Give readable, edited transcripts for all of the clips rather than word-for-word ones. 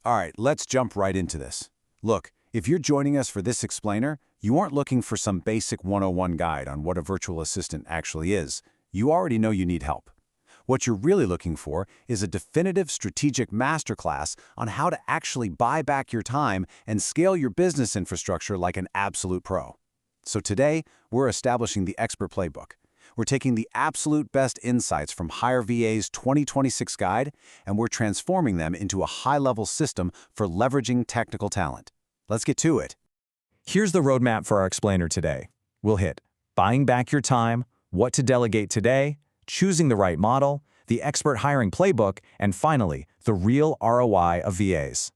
All right, let's jump right into this. Look, if you're joining us for this explainer, you aren't looking for some basic 101 guide on what a virtual assistant actually is. You already know you need help. What you're really looking for is a definitive strategic masterclass on how to actually buy back your time and scale your business infrastructure like an absolute pro. So today, we're establishing the expert playbook. We're taking the absolute best insights from HireVA's 2026 guide, and we're transforming them into a high-level system for leveraging technical talent. Let's get to it. Here's the roadmap for our explainer today. We'll hit buying back your time, what to delegate today, choosing the right model, the expert hiring playbook, and finally, the real ROI of VAs.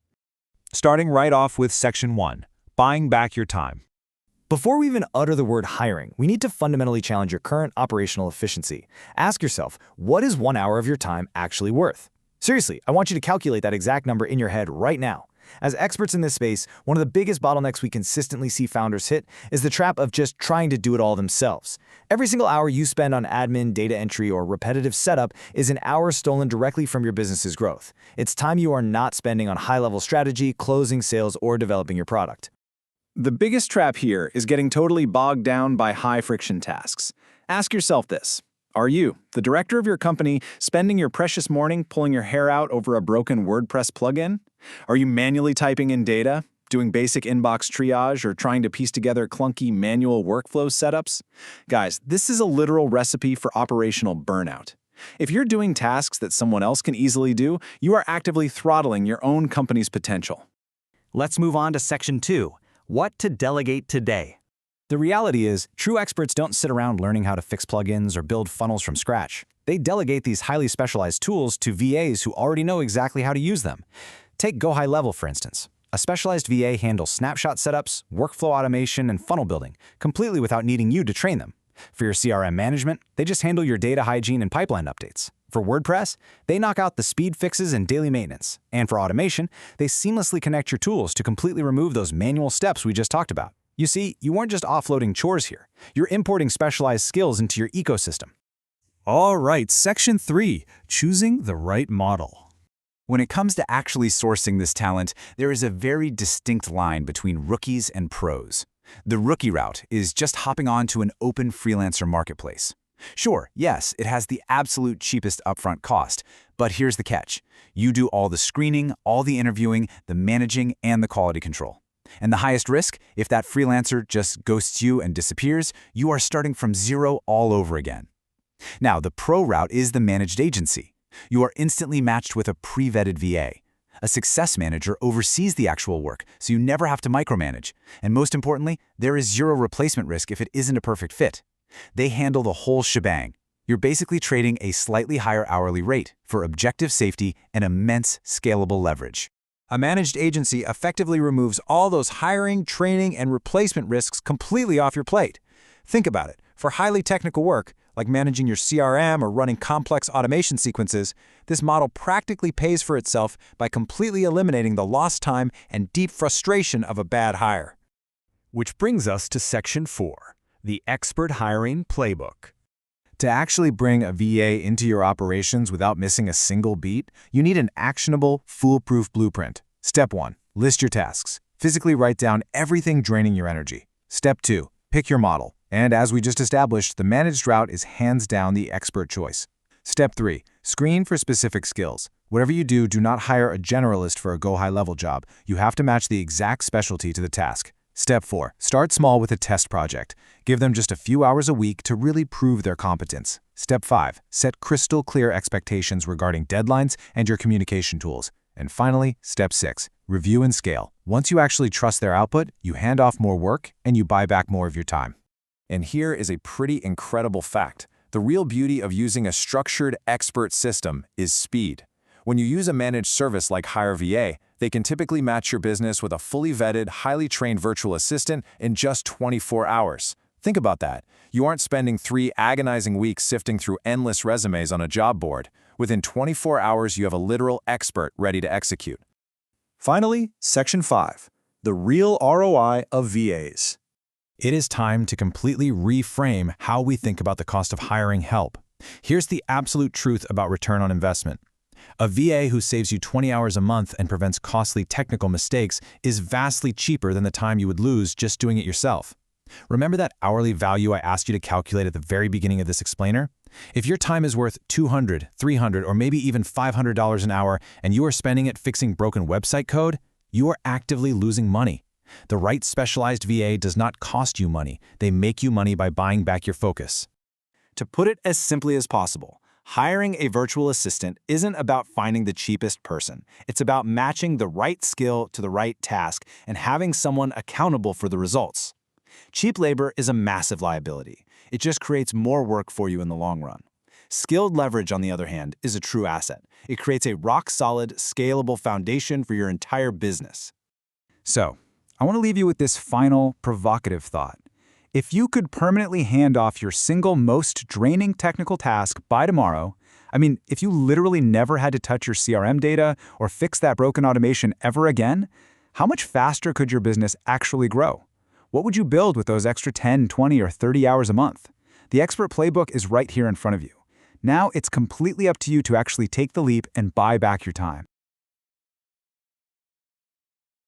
Starting right off with Section 1, buying back your time. Before we even utter the word hiring, we need to fundamentally challenge your current operational efficiency. Ask yourself, what is 1 hour of your time actually worth? Seriously, I want you to calculate that exact number in your head right now. As experts in this space, one of the biggest bottlenecks we consistently see founders hit is the trap of just trying to do it all themselves. Every single hour you spend on admin, data entry, or repetitive setup is an hour stolen directly from your business's growth. It's time you are not spending on high-level strategy, closing sales, or developing your product. The biggest trap here is getting totally bogged down by high-friction tasks. Ask yourself this. Are you, the director of your company, spending your precious morning pulling your hair out over a broken WordPress plugin? Are you manually typing in data, doing basic inbox triage, or trying to piece together clunky manual workflow setups? Guys, this is a literal recipe for operational burnout. If you're doing tasks that someone else can easily do, you are actively throttling your own company's potential. Let's move on to Section 2. What to delegate today. The reality is, true experts don't sit around learning how to fix plugins or build funnels from scratch. They delegate these highly specialized tools to VAs who already know exactly how to use them. Take GoHighLevel, for instance. A specialized VA handles snapshot setups, workflow automation, and funnel building, completely without needing you to train them. For your CRM management, they just handle your data hygiene and pipeline updates. For WordPress, they knock out the speed fixes and daily maintenance. And for automation, they seamlessly connect your tools to completely remove those manual steps we just talked about. You see, you weren't just offloading chores here. You're importing specialized skills into your ecosystem. All right, Section 3, choosing the right model. When it comes to actually sourcing this talent, there is a very distinct line between rookies and pros. The rookie route is just hopping onto an open freelancer marketplace. Sure, yes, it has the absolute cheapest upfront cost, but here's the catch. You do all the screening, all the interviewing, the managing, and the quality control. And the highest risk, if that freelancer just ghosts you and disappears, you are starting from zero all over again. Now, the pro route is the managed agency. You are instantly matched with a pre-vetted VA. A success manager oversees the actual work, so you never have to micromanage. And most importantly, there is zero replacement risk if it isn't a perfect fit. They handle the whole shebang. You're basically trading a slightly higher hourly rate for objective safety and immense scalable leverage. A managed agency effectively removes all those hiring, training, and replacement risks completely off your plate. Think about it. For highly technical work, like managing your CRM or running complex automation sequences, this model practically pays for itself by completely eliminating the lost time and deep frustration of a bad hire. Which brings us to Section 4, the expert hiring playbook. To actually bring a VA into your operations without missing a single beat, you need an actionable, foolproof blueprint. Step 1, list your tasks. Physically write down everything draining your energy. Step 2, pick your model. And as we just established, the managed route is hands down the expert choice. Step 3, screen for specific skills. Whatever you do, do not hire a generalist for a GoHighLevel job. You have to match the exact specialty to the task. Step 4, start small with a test project. Give them just a few hours a week to really prove their competence. Step 5, set crystal clear expectations regarding deadlines and your communication tools. And finally, Step 6, review and scale. Once you actually trust their output, you hand off more work and you buy back more of your time. And here is a pretty incredible fact. The real beauty of using a structured expert system is speed. When you use a managed service like HireVA, they can typically match your business with a fully vetted, highly trained virtual assistant in just 24 hours. Think about that. You aren't spending 3 agonizing weeks sifting through endless resumes on a job board. Within 24 hours, you have a literal expert ready to execute. Finally, Section 5, the real ROI of VAs. It is time to completely reframe how we think about the cost of hiring help. Here's the absolute truth about return on investment. A VA who saves you 20 hours a month and prevents costly technical mistakes is vastly cheaper than the time you would lose just doing it yourself. Remember that hourly value I asked you to calculate at the very beginning of this explainer? If your time is worth $200, $300, or maybe even $500 an hour and you are spending it fixing broken website code, you are actively losing money. The right specialized VA does not cost you money. They make you money by buying back your focus. To put it as simply as possible, hiring a virtual assistant isn't about finding the cheapest person. It's about matching the right skill to the right task and having someone accountable for the results. Cheap labor is a massive liability. It just creates more work for you in the long run. Skilled leverage, on the other hand, is a true asset. It creates a rock-solid, scalable foundation for your entire business. So, I want to leave you with this final, provocative thought. If you could permanently hand off your single most draining technical task by tomorrow, if you literally never had to touch your CRM data or fix that broken automation ever again, how much faster could your business actually grow? What would you build with those extra 10, 20, or 30 hours a month? The expert playbook is right here in front of you. Now it's completely up to you to actually take the leap and buy back your time.